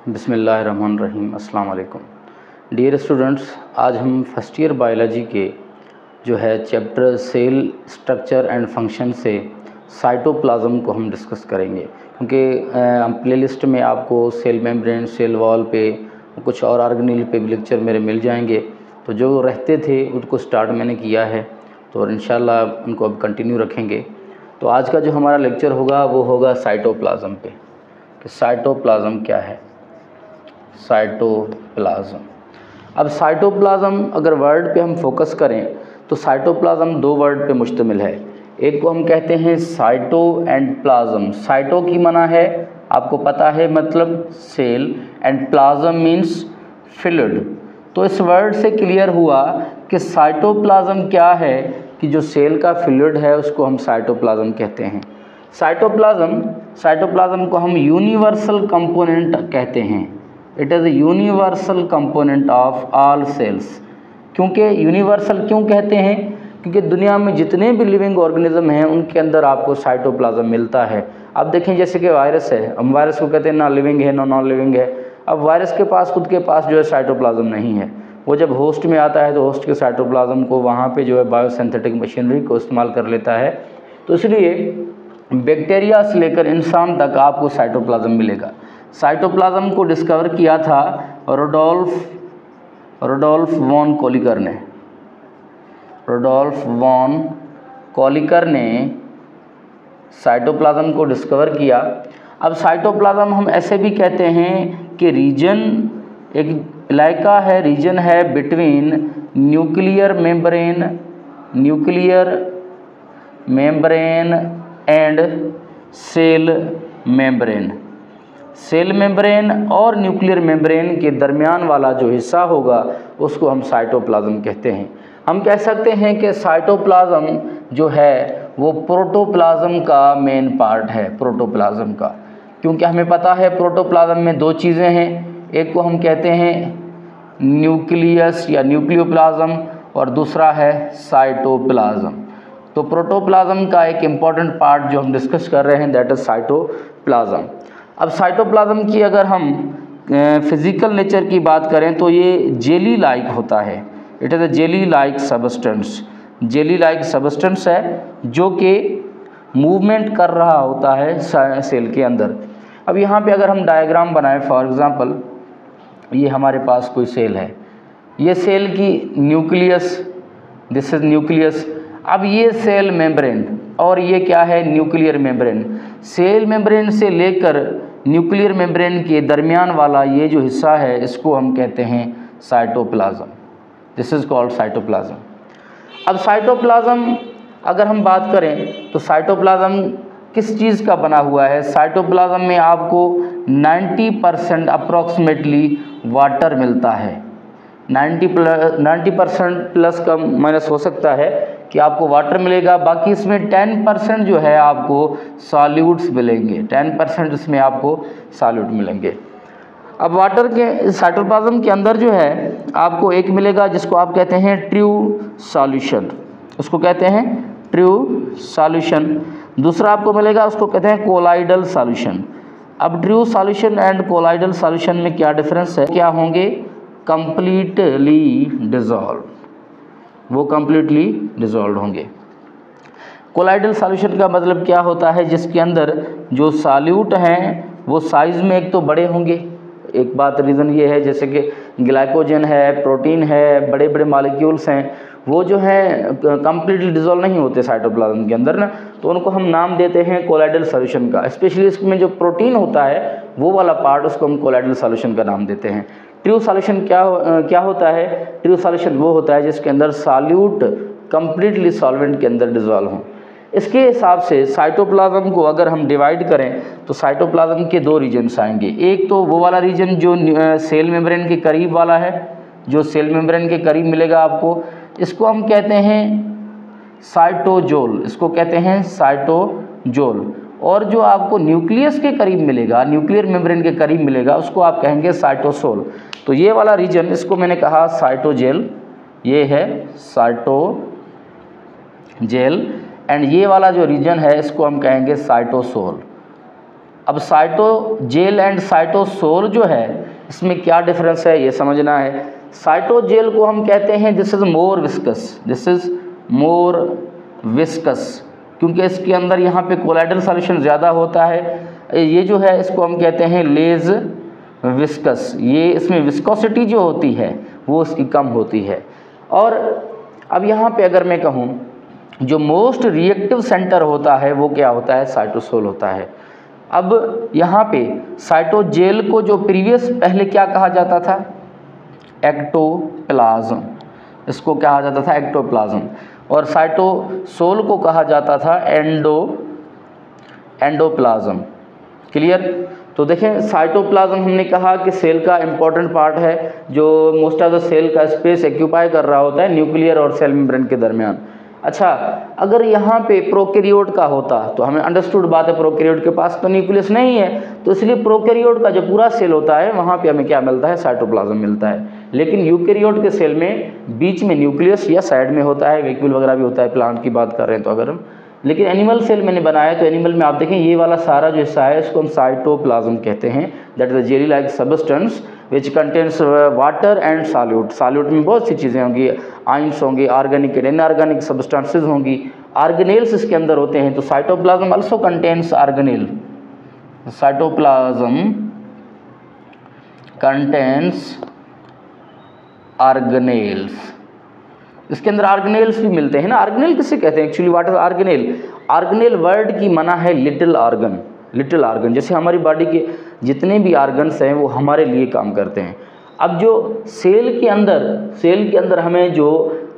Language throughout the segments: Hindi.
बिस्मिल्लाहिर्रहमानिर्रहीम। अस्सलाम वालेकुम डियर स्टूडेंट्स, आज हम फर्स्ट ईयर बायोलॉजी के जो है chapter cell structure and function से साइटोप्लाज्म को हम डिस्कस करेंगे, क्योंकि प्लेलिस्ट में आपको सेल मेम्ब्रेन, सेल वॉल पे, कुछ और ऑर्गेनेल पे भी लेक्चर मेरे मिल जाएंगे। तो जो रहते थे उनको स्टार्ट मैंने किया है, तो इंशाल्लाह उनको अब कंटिन्यू रखेंगे। तो आज का जो हमारा लेक्चर होगा वो होगा साइटोप्लाज्म पे, कि साइटोप्लाज्म क्या है। साइटोप्लाज्म, अब साइटोप्लाज्म अगर वर्ड पे हम फोकस करें तो साइटोप्लाज्म दो वर्ड पे मुश्तमिल है। एक को हम कहते हैं साइटो एंड प्लाज्म। साइटो की मना है, आपको पता है, मतलब cell, and plasm means filled. तो इस वर्ड से क्लियर हुआ कि साइटोप्लाज्म क्या है, कि जो सेल का फ्लूइड है उसको हम साइटोप्लाज्म कहते हैं। साइटोप्लाज्म को हम यूनिवर्सल कंपोनेंट कहते हैं। It is a universal component of all cells. क्योंकि यूनिवर्सल क्यों कहते हैं? क्योंकि दुनिया में जितने भी लिविंग ऑर्गेनिज्म हैं उनके अंदर आपको साइटोप्लाज्म मिलता है। अब देखें, जैसे कि वायरस है, हम वायरस को कहते हैं ना लिविंग है ना नॉन लिविंग है। अब वायरस के पास खुद के पास जो है साइटोप्लाज्म नहीं है। वो जब होस्ट में आता है तो होस्ट के साइटोप्लाज्म को वहाँ पे जो है बायोसिंथेटिक मशीनरी को इस्तेमाल कर लेता है। तो इसलिए बैक्टीरिया से लेकर इंसान तक आपको साइटोप्लाज्म मिलेगा। साइटोप्लाज्म को डिस्कवर किया था रुडोल्फ वॉन कोलिकर ने। रुडोल्फ वॉन कोलिकर ने साइटोप्लाज्म को डिस्कवर किया। अब साइटोप्लाज्म हम ऐसे भी कहते हैं कि रीजन, एक इलाका है, रीजन है between nuclear membrane and cell membrane. Cell membrane और न्यूक्लियर मेम्ब्रेन के दरमियान वाला जो हिस्सा होगा उसको हम साइटोप्लाज्म कहते हैं। हम कह सकते हैं कि साइटोप्लाज्म जो है वो प्रोटोप्लाज्म का मेन पार्ट है, प्रोटोप्लाज्म का। क्योंकि हमें पता है प्रोटोप्लाज्म में दो चीज़ें हैं, एक को हम कहते हैं न्यूक्लियस या न्यूक्लियोप्लाज्म और दूसरा है साइटोप्लाज्म। तो प्रोटोप्लाज्म का एक इम्पॉर्टेंट पार्ट जो हम डिस्कस कर रहे हैं दैट इज साइटोप्लाज्म। अब साइटोप्लाज्म की अगर हम फिज़िकल नेचर की बात करें तो ये जेली लाइक होता है। It is a jelly like substance. Jelly like substance है जो कि मूवमेंट कर रहा होता है सेल के अंदर। अब यहाँ पे अगर हम डायग्राम बनाएं, फॉर एग्ज़ाम्पल ये हमारे पास कोई सेल है, ये सेल की न्यूक्लियस, दिस इज न्यूक्लियस। अब ये सेल मेम्ब्रेन और ये क्या है, न्यूक्लियर मेम्ब्रेन। सेल मेम्ब्रेन से लेकर न्यूक्लियर मेम्ब्रेन के दरमियान वाला ये जो हिस्सा है इसको हम कहते हैं cytoplasm. This is called cytoplasm. अब साइटोप्लाज्म अगर हम बात करें तो साइटोप्लाज्म किस चीज़ का बना हुआ है? साइटोप्लाज्म में आपको 90% अप्रॉक्सीमेटली वाटर मिलता है। 90% प्लस कम माइनस हो सकता है कि आपको वाटर मिलेगा। बाकी इसमें 10% जो है आपको सॉल्यूट्स मिलेंगे, 10% इसमें आपको सॉल्यूट मिलेंगे। अब वाटर के साइटोप्लाज्म के अंदर जो है आपको एक मिलेगा जिसको आप कहते हैं ट्रू सॉल्यूशन, उसको कहते हैं ट्रू सॉल्यूशन। दूसरा आपको मिलेगा उसको कहते हैं कोलाइडल सॉल्यूशन। अब true solution and colloidal solution में क्या डिफरेंस है? क्या होंगे? कंप्लीटली डिज़ोल्व, वो कंप्लीटली डिज़ोल्व होंगे। कोलाइडल सॉल्यूशन का मतलब क्या होता है? जिसके अंदर जो सॉल्यूट हैं वो साइज़ में एक तो बड़े होंगे। एक बात रीज़न ये है, जैसे कि ग्लाइकोजन है, प्रोटीन है, बड़े बड़े मॉलिक्यूल्स हैं, वो जो है कंप्लीटली डिज़ोल्व नहीं होते साइटोप्लाज्म के अंदर ना, तो उनको हम नाम देते हैं कोलाइडल सॉल्यूशन का। स्पेशली इसमें जो प्रोटीन होता है वो वाला पार्ट, उसको हम कोलाइडल सॉल्यूशन का नाम देते हैं। ट्रू सॉल्यूशन क्या होता है? ट्रू सॉल्यूशन वो होता है जिसके अंदर सॉल्यूट कंप्लीटली सॉल्वेंट के अंदर डिज़ोल्व हों। इसके हिसाब से साइटोप्लाज्म को अगर हम डिवाइड करें तो साइटोप्लाज्म के दो रीजन्स आएंगे। एक तो वो वाला रीजन जो सेल मेम्ब्रेन के करीब वाला है, जो सेल मेम्ब्रेन के करीब मिलेगा आपको, इसको हम कहते हैं साइटोजोल, इसको कहते हैं साइटोजोल। और जो आपको न्यूक्लियस के करीब मिलेगा, न्यूक्लियर मेम्ब्रेन के करीब मिलेगा, उसको आप कहेंगे साइटोसोल। तो ये वाला रीजन, इसको मैंने कहा साइटोजेल, ये है साइटोजेल, एंड ये वाला जो रीजन है इसको हम कहेंगे साइटोसोल। अब साइटोजेल एंड साइटोसोल जो है इसमें क्या डिफरेंस है ये समझना है। साइटोजेल को हम कहते हैं this is more viscous, this is more viscous, क्योंकि इसके अंदर यहाँ पे कोलाइडल सॉल्यूशन ज़्यादा होता है। ये जो है इसको हम कहते हैं लेज विस्कस, ये इसमें विस्कोसिटी जो होती है वो इसकी कम होती है। और अब यहाँ पे अगर मैं कहूँ जो मोस्ट रिएक्टिव सेंटर होता है वो क्या होता है, साइटोसोल होता है। अब यहाँ पे साइटोजेल को जो प्रीवियस पहले क्या कहा जाता था, एक्टोप्लाज्म, इसको कहा जाता था एक्टोप्लाज्म, और साइटोसोल को कहा जाता था एंडोप्लाज्म। क्लियर। तो देखें साइटोप्लाज्म हमने कहा कि सेल का इम्पॉर्टेंट पार्ट है जो मोस्ट ऑफ द सेल का स्पेस एक्यूपाई कर रहा होता है न्यूक्लियर और सेल मेम्ब्रेन के दरमियान। अच्छा, अगर यहाँ पे प्रोकैरियोट का होता तो हमें अंडरस्टूड बात है, प्रोकैरियोट के पास तो न्यूक्लियस नहीं है, तो इसलिए प्रोकैरियोट का जो पूरा सेल होता है वहाँ पे हमें क्या मिलता है, साइटोप्लाज्म मिलता है। लेकिन यूकैरियोट के सेल में बीच में न्यूक्लियस या साइड में होता है, वैक्यूल वगैरह भी होता है, प्लांट की बात कर रहे हैं तो अगर हम, लेकिन एनिमल सेल मैंने बनाया तो एनिमल में आप देखें ये वाला सारा जो हिस्सा है इसको हम साइटोप्लाज्म कहते हैं। That is a jelly like substance which contains water and solute. Solute में बहुत सी चीज़ें होंगी, आइंस होंगी, ऑर्गेनिक एंड इनऑर्गेनिक सब्सटेंसेज होंगी, ऑर्गेनेल्स इसके अंदर होते हैं। तो cytoplasm also contains organelle, cytoplasm contains organelles, इसके अंदर ऑर्गेनेल्स भी मिलते हैं ना। ऑर्गेनेल किसे कहते हैं actually, what is organelle? Organelle word की माना है लिटिल ऑर्गन, लिटिल ऑर्गन। जैसे हमारी बॉडी के जितने भी ऑर्गन्स हैं वो हमारे लिए काम करते हैं। अब जो सेल के अंदर हमें जो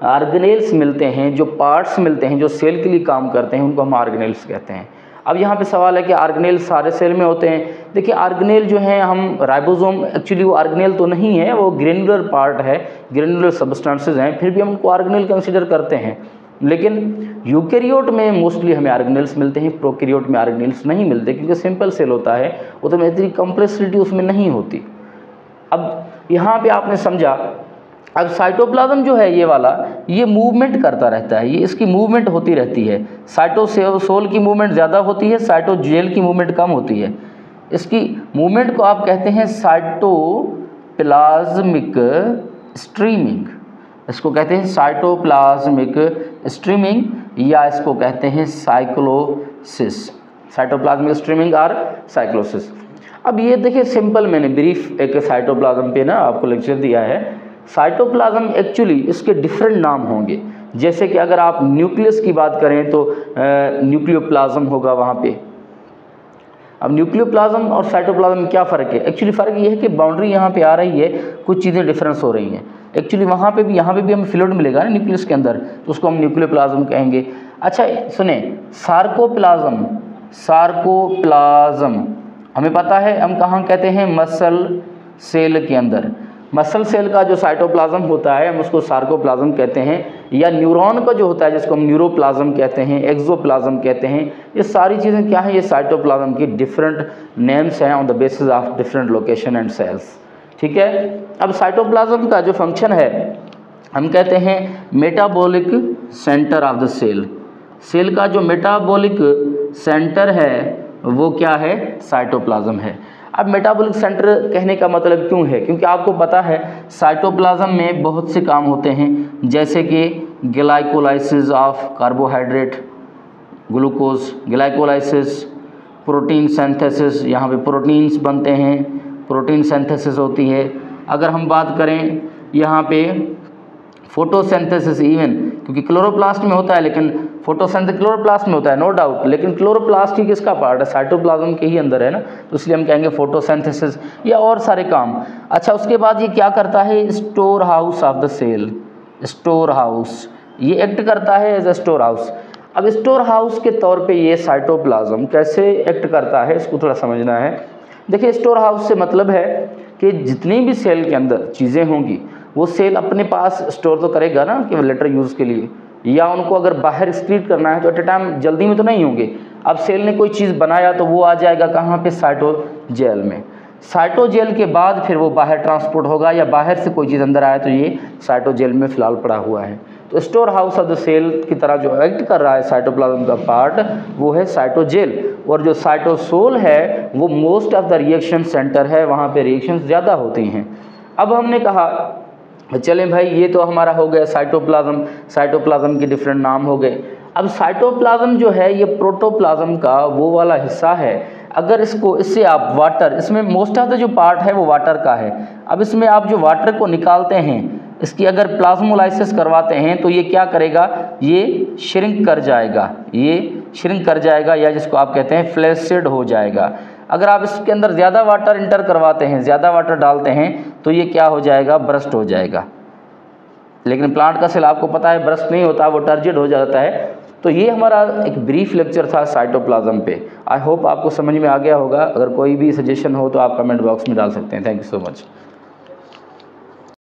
ऑर्गेनेल्स मिलते हैं, जो पार्ट्स मिलते हैं जो सेल के लिए काम करते हैं, उनको हम ऑर्गेनेल्स कहते हैं। अब यहाँ पे सवाल है कि ऑर्गेनेल सारे सेल में होते हैं। देखिए ऑर्गेनेल जो हैं, हम राइबोसोम एक्चुअली वो ऑर्गेनेल तो नहीं है, वो ग्रेनुलर पार्ट है, ग्रेनुलर सब्सटेंसेज हैं, फिर भी हम उनको ऑर्गेनेल कंसिडर करते हैं। लेकिन यूकैरियोट में मोस्टली हमें ऑर्गेनेल्स मिलते हैं, प्रोकैरियोट में ऑर्गेनेल्स नहीं मिलते, क्योंकि सिंपल सेल होता है, उतना इतनी कम्प्लेक्सिटी उसमें नहीं होती। अब यहाँ पे आपने समझा। अब साइटोप्लाज्म जो है ये वाला, ये मूवमेंट करता रहता है, ये इसकी मूवमेंट होती रहती है। साइटोसोल की मूवमेंट ज़्यादा होती है, साइटोजेल की मूवमेंट कम होती है। इसकी मूवमेंट को आप कहते हैं साइटोप्लाज्मिक स्ट्रीमिंग, इसको कहते हैं साइटोप्लाज्मिक स्ट्रीमिंग, या इसको कहते हैं साइक्लोसिस, साइटोप्लाज्मिक स्ट्रीमिंग और साइक्लोसिस। अब ये देखिए सिंपल, मैंने ब्रीफ एक साइटोप्लाज्म पे ना आपको लेक्चर दिया है। साइटोप्लाज्म एक्चुअली इसके डिफरेंट नाम होंगे, जैसे कि अगर आप न्यूक्लियस की बात करें तो न्यूक्लियोप्लाज्म होगा वहाँ पे। अब न्यूक्लियोप्लाज्म और साइटोप्लाज्म में क्या फ़र्क है? एक्चुअली फ़र्क ये है कि बाउंड्री यहाँ पे आ रही है, कुछ चीज़ें डिफरेंस हो रही हैं। एक्चुअली वहाँ पे भी हमें फ्लूइड मिलेगा ना न्यूक्लियस के अंदर, तो उसको हम न्यूक्लियोप्लाज्म कहेंगे। अच्छा सुने, सार्कोप्लाज्म हमें पता है हम कहाँ कहते हैं, मसल सेल के अंदर। मसल सेल का जो साइटोप्लाज्म होता है हम उसको सार्कोप्लाज्म कहते हैं, या न्यूरॉन का जो होता है जिसको हम न्यूरोप्लाज्म कहते हैं, एक्सोप्लाज्म कहते हैं। ये सारी चीज़ें क्या हैं, ये साइटोप्लाज्म की डिफरेंट नेम्स हैं on the basis of different location and cells. ठीक है। अब साइटोप्लाज्म का जो फंक्शन है हम कहते हैं metabolic centre of the cell. Cell का जो मेटाबॉलिक सेंटर है वो क्या है, साइटोप्लाज्म है। अब मेटाबॉलिक सेंटर कहने का मतलब क्यों है, क्योंकि आपको पता है साइटोप्लाज्म में बहुत से काम होते हैं, जैसे कि glycolysis of carbohydrate, glucose, glycolysis, protein synthesis, यहाँ पे प्रोटीन्स बनते हैं, प्रोटीन सिंथेसिस होती है। अगर हम बात करें यहाँ पे फोटोसिंथेसिस, इवन क्योंकि क्लोरोप्लास्ट में होता है, लेकिन फोटोसिंथेसिस क्लोरोप्लास्ट में होता है नो डाउट, लेकिन क्लोरोप्लास्ट ही किसका पार्ट है, साइटोप्लाज्म के ही अंदर है ना, तो इसलिए हम कहेंगे फोटोसिंथेसिस या और सारे काम। अच्छा उसके बाद ये क्या करता है, store house of the cell, store house, ये एक्ट करता है एज ए स्टोर हाउस। अब स्टोर हाउस के तौर पे ये साइटोप्लाज्म कैसे एक्ट करता है इसको थोड़ा समझना है। देखिए स्टोर हाउस से मतलब है कि जितनी भी सेल के अंदर चीज़ें होंगी वो सेल अपने पास स्टोर तो करेगा ना कि लेटर यूज़ के लिए, या उनको अगर बाहर एक्सक्रीट करना है तो एट ए टाइम जल्दी में तो नहीं होंगे। अब सेल ने कोई चीज़ बनाया तो वो आ जाएगा कहाँ पे, साइटोजेल में। साइटोजेल के बाद फिर वो बाहर ट्रांसपोर्ट होगा, या बाहर से कोई चीज़ अंदर आया तो ये साइटोजेल में फ़िलहाल पड़ा हुआ है। तो store house of the cell की तरह जो एक्ट कर रहा है साइटोप्लाज्म का पार्ट वो है साइटोजेल, और जो साइटोसोल है वो most of the reaction centre है, वहाँ पे रिएक्शन ज़्यादा होती हैं। अब हमने कहा चलें भाई ये तो हमारा हो गया साइटोप्लाज्म, साइटोप्लाज्म के डिफरेंट नाम हो गए। अब साइटोप्लाज्म जो है ये प्रोटोप्लाज्म का वो वाला हिस्सा है, अगर इससे आप वाटर, इसमें मोस्ट ऑफ द जो पार्ट है वो वाटर का है। अब इसमें आप जो वाटर को निकालते हैं, इसकी अगर प्लाज्मोलाइसिस करवाते हैं तो ये क्या करेगा, ये श्रिंक कर जाएगा, ये श्रिंक कर जाएगा, या जिसको आप कहते हैं फ्लैसिड हो जाएगा। अगर आप इसके अंदर ज़्यादा वाटर इंटर करवाते हैं, ज़्यादा वाटर डालते हैं तो ये क्या हो जाएगा, ब्रस्ट हो जाएगा। लेकिन प्लांट का सेल आपको पता है ब्रस्ट नहीं होता, वो टर्जिड हो जाता है। तो ये हमारा एक ब्रीफ लेक्चर था साइटोप्लाज्म पे। आई होप आपको समझ में आ गया होगा। अगर कोई भी सजेशन हो तो आप कमेंट बॉक्स में डाल सकते हैं। Thank you so much.